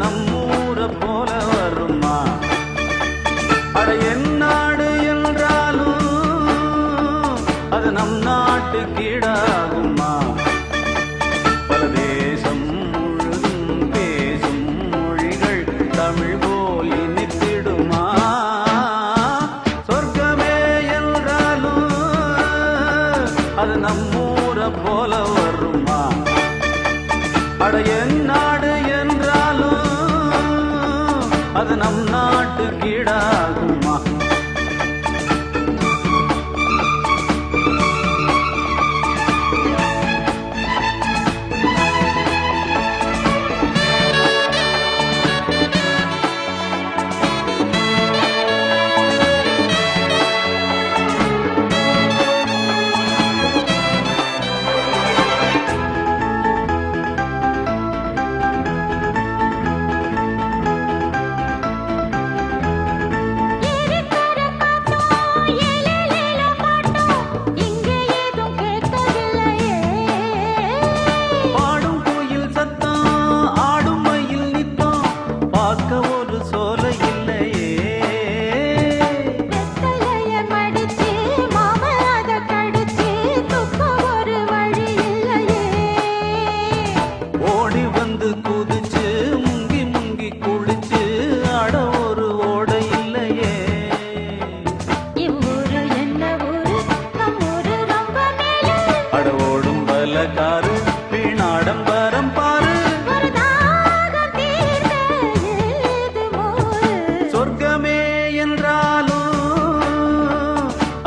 நம்மூர போல வருமா? அட என் நாடு என்றாலும் அது நம் நாட்டு கீழாகுமா? பல தேசம் முழுதும் பேசும் மொழிகள் தமிழ் போல் இனித்திடுமா? சொர்க்கமே என்றாலும் அது நம்மூர போல வருமா? அட என் நாடு என்றாலும் அது நம் நாட்டு கீழாகுமா? சொர்க்கமே என்றாலும்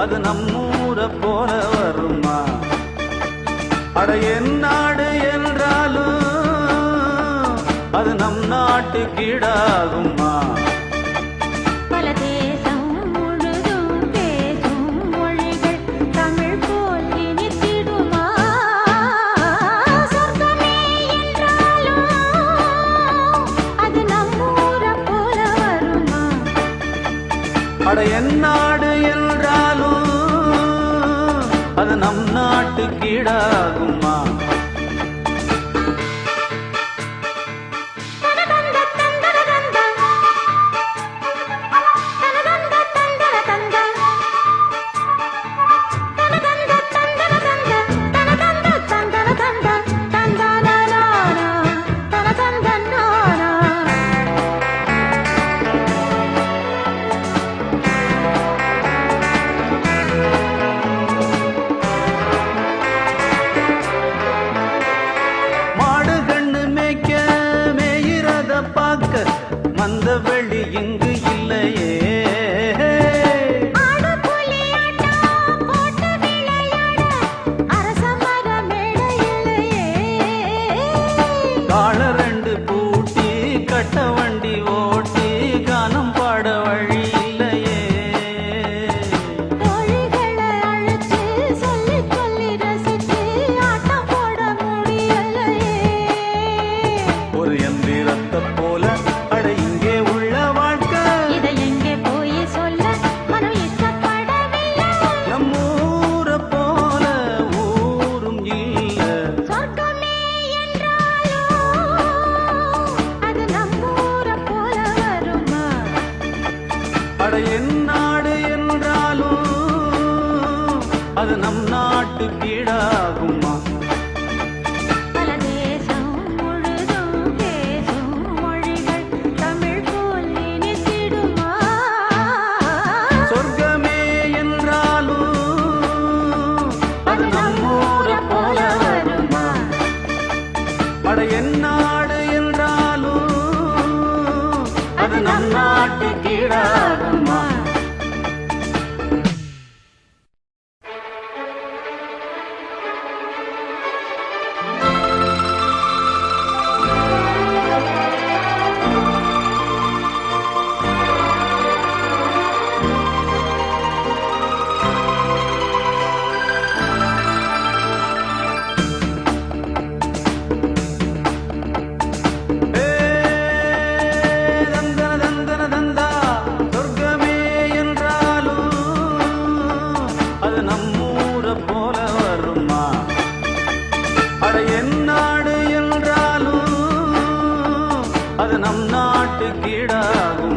அது நம்மூர போல வருமா? அட என் நாடு என்றாலும் அது நம் நாட்டு கீழாகுமா? பல தேசம் முழுதும் பேசும் மொழிகள் தமிழ் போல் இனித்திடுமா? சொர்க்கமே என்றாலும் அது நம்மூர போல வருமா? அட என் நாடு என்றாலும் அது நம் நாட்டு கீழாகுமா? மந்த வெளி இங்கு இல்லையே, கால ரெண்டு பூட்டி கட்ட வண்டி ஓட்டி கானம் பாட வழி இல்லையே, அழைச்சு சொல்லி சொல்லி ரசிச்சு ஆட்டம் போட முடியலையே. ஒரு எந்திரத்தை போல அட இங்கே உள்ள வாழ்க்கை இதை எங்கே போய் சொல்ல மனம் இஷ்டப்படவில்லை. நம்மூர போல ஊரும் இல்ல. சொர்க்கமே என்றாலும் அது நம்மூர போல வருமா? அட என் நாடு என்றாலும் அது நம் நாட்டு கீழாகுமா? பல தேசம் முழுதும் பேசும் மொழிகள் தமிழ் போல் இனித்திடுமா? சொர்க்கமே என்றாலும் அது நம்மூர போல வருமா? அட என் நாடு என்றாலும் அது நம் நாட்டு கீழாகுமா? தந்தன தந்தன தந்தா சொர்க்கம் அது நம் நாட்டு கீழாகும்.